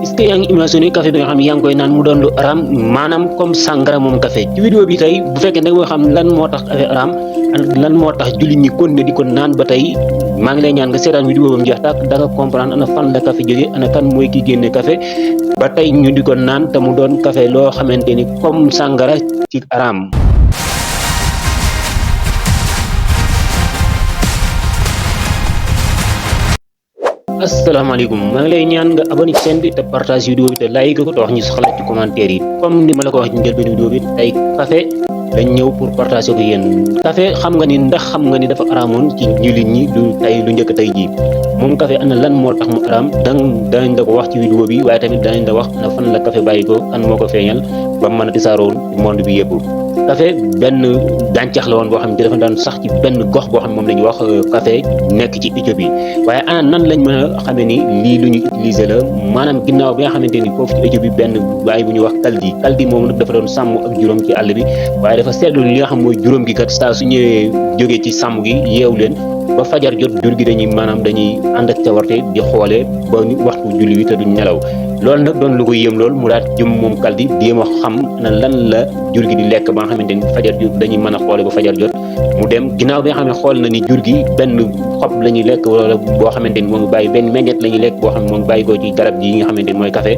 est-ce que yaa ngi imaginer café bi nga xam yaa ngi koy naan mu doon lu araam maanaam comme sangara moom café ci vidéo bi tey bu fekkee da nga xam lan moo tax café araam lan moo tax jullit ñi continuer di ko naan ba tey maa ngi lay ñaan nga seetaan vidéo ba mu jeex tàkk da nga comprendre ana fan la café jóge ana kan mooy ki génne café ba tey ñu di ko naan te mu doon café loo xamante ni comme sangara ci araam. asalaamaaleykum maa ngi lay ñaan nga abonné ci chaîne bi te partage vidéo bi te like ko te wax ñu soxla ci commentaire yi comme ni ma la ko wax ci njëlbéenu vidéo bi tey café dañ ñëw pour partager ko yéen. café xam nga ni dafa araamoon ci jullit ñi lu njëkk tey jii moom café ana lan moo tax mu araam danañ la ko wax ci vidéo bi waaye tamit danañ la wax ana fan la café bàyyi ko kan moo ko feeñal ba mën a tisaaroo monde bi yëpp. café benn gàncax la woon boo xam ne dafa daan sax ci benn gox boo xam ne moom la ñuy wax café nekk ci Éthiopie waaye ana nan lañ mën a xamee ni lii lu ñu utiliser la maanaam ginnaaw bi nga xamante ni foofu ci Éthiopie benn baay bu ñuy wax kaldi moom nag dafa doon sàmm ak juróom ci àll bi waaye dafa seetlu li nga xam mooy juróom gi kat saa su ñëwee jógee ci sàmm gi yeew leen ba fajar jot jur gi dañuy ànd ak cawarte di xoole ba waxtu julli wi te duñ nelaw loolu nag doon lu ko yéem lool mu daat jëm moom kaldi jéem a xam na lan la jur gi di lekk ba nga xamante ni fajar jot dañuy mën a xoole ba fajar jot mu dem ginnaaw bi nga xam ne xool na ni jur gi benn xob la ñuy lekk wala boo xamante ni moo ngi bàyyi benn meññet la ñuy lekk boo xam ne moo ngi bàyyi ko ci garab gi nga xamante ni mooy café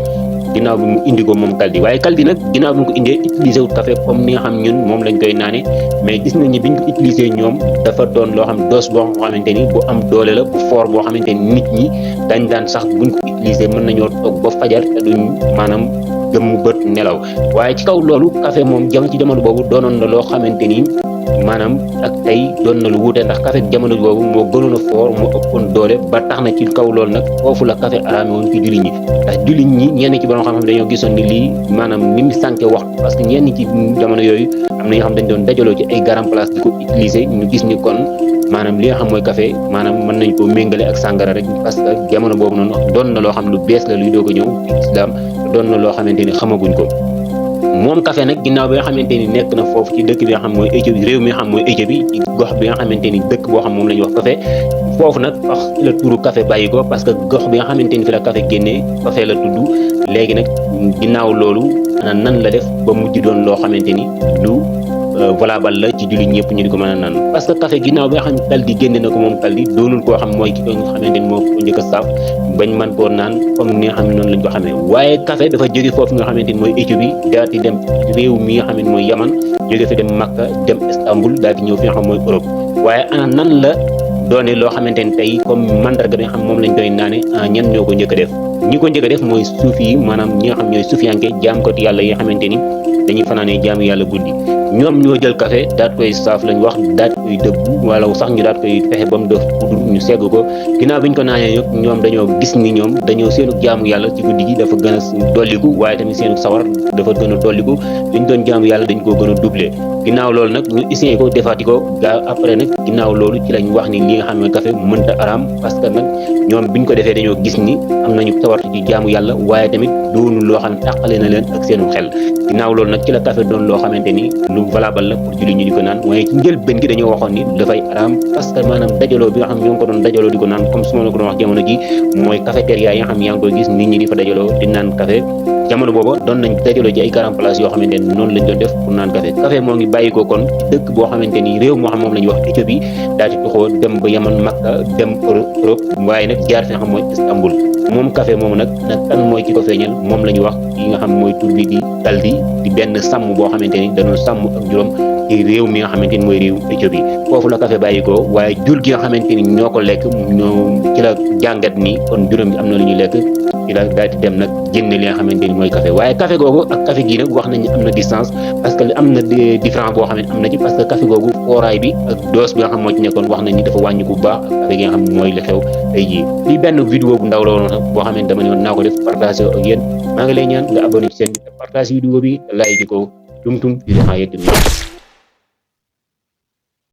ginnaaw bi mu indi ko moom kaldi waaye kaldi nag ginnaaw bi mu ko indee utiliser wut café comme ni nga xam ñun moom lañ koy naane mais gis nañ ni biñ ko utiliser ñoom dafa doon loo xam dose boo xamante ni bu am doole la bu fort boo xamante ni nit ñi dañ daan sax buñ ko utiliser mën nañoo toog ba fajar te duñ maanaam gëmmu bët nelaw waaye ci kaw loolu café moom ci jamono boobu doonoon na loo xamante ni maanaam ak tey doon na lu wuute ndax café jamono boobu moo gënoon a fort moo ëppoon doole ba tax na ci kaw loolu nag foofu la café araame woon ci jullit ñi ndax jullit ñi ñenn ci borom xam-xam dañoo gisoon ni lii maanaam ni mu sànke waxtu parce que ñenn ci jamono yooyu am na ñoo xam dañ doon dajaloo ci ay garam place di ko utiliser ñu gis ni kon maanaam li nga xam mooy café maanaam mën nañ ko méngale ak sàngara rek parce que jamono boobu noonu doon na loo xam lu bees la luy doog a ñëw ci islam doon na loo xamante ni xamaguñ ko moom café nag ginnaaw bi nga xamante ni nekk na foofu ci dëkk bi nga xam mooy Éthiopie réew mi nga xam mooy Éthiopie ci gox bi nga xamante ni dëkk boo xam moom la ñuy wax café foofu nag wax la turu café bàyyi ko parce que gox bi nga xamante ni fi la café génnee café la tudd léegi nag ginnaaw loolu ana nan la def ba mujj doon loo xamante ni lu valable la ci jullit ñëpp ñu di ko mën a naan parce que café ginnaaw bi nga xam kaldi génne na ko moom kaldi doonul koo xam mooy ki ko nga xamante ni moo ko njëkk a saaf bañ mën koo naan comme ni nga xam ne noonu lañ ko xamee waaye café dafa jóge foofu nga xamante ni mooy Éthiopie daal di dem réew mi nga xam ne mooy Yaman jóge fi dem Makka dem Istanbul daal di ñëw fi nga xam mooy Europe waaye ana nan la doone loo xamante ni tey comme mandarga bi nga xam moom lañ koy naane ñan ñoo ko njëkk a def ñi ko njëkk a def mooy suufi yi maanaam ñi nga xam ñooy suufiyanke jaamkati yàlla yi nga xamante ni dañuy fanaanee jaamu yàlla guddi ñoom ñoo jël café daat koy saaf lañ wax daat koy dëbbu wala sax ñu daat koy fexe ba mu def poudre ñu segg ko ginnaaw bi ñu ko naanee yëpp ñoom dañoo gis ni ñoom dañoo seenu jaamu yàlla ci guddi gi dafa gën a dolliku waaye tamit seenu sawar dafa gën a dolliku liñ doon jaamu yàlla dañ koo gën a doublé ginnaaw loolu nag ñu essayé ko defaati ko gaa après nag ginnaaw loolu ci lañ wax ni li nga xam ne café mënta araam parce que nag ñoom biñ ko defee dañoo gis ni am nañu sawarte ci jaamu yàlla waaye tamit doonul loo xam ne tàqale na leen ak seenu xel ginnaaw loolu nag ci la café doon loo xamante ni lu valable la pour julli ñu di ko naan waaye ci njëlbéen gi dañoo waxoon ni dafay araam parce que maanaam dajaloo bi nga xam ñoo ngi ko doon dajaloo di ko naan comme su ma la ko doon wax jamono ji mooy cafétéria yi nga xam yaa ngi koy gis nit ñi di fa dajaloo di naan café jamono booba doon nañ dajaloo ci ay garam place yoo xamante ni noonu lañ doon def pour naan café moo ngi bàyyi ko kon dëkk boo xamante ni réew moo xam moom la ñuy wax Éthiopie daal di tuxoo dem ba Yaman Makka dem Europe waaye nag jaar fi nga xam mooy Istanbul moom café moomu nag kan mooy ki ko feeñal moom la ñuy wax yi nga xam mooy tur bi di kaldi di benn sàmm boo xamante ni dañoo sàmm ak juróom ci réew mi nga xamante ni mooy réew Éthiopie foofu la café bàyyi ko waaye jur gi nga xamante ni ñoo ko lekk ñoo ci la jàngat ni kon juróom bi am na lu ñuy lekk ci la daal di dem nag génne li nga xamante ni mooy café waaye café googu ak café gii nag wax nañ am na distance parce que am na différence boo xam ne am na ci parce que café googu fooraay bi ak dose bi nga xam moo ci nekkoon wax nañ ni dafa wàññi bu baax ak café gi nga xam ne mooy li xew tey jii lii benn vidéo bu ndaw la woon sax boo xam ne dama ne woon naa ko def partagé ak yéen maa ngi lay ñaan nga abonné ci seen bi te partagé vidéo bi te like ko tum di xaa yegg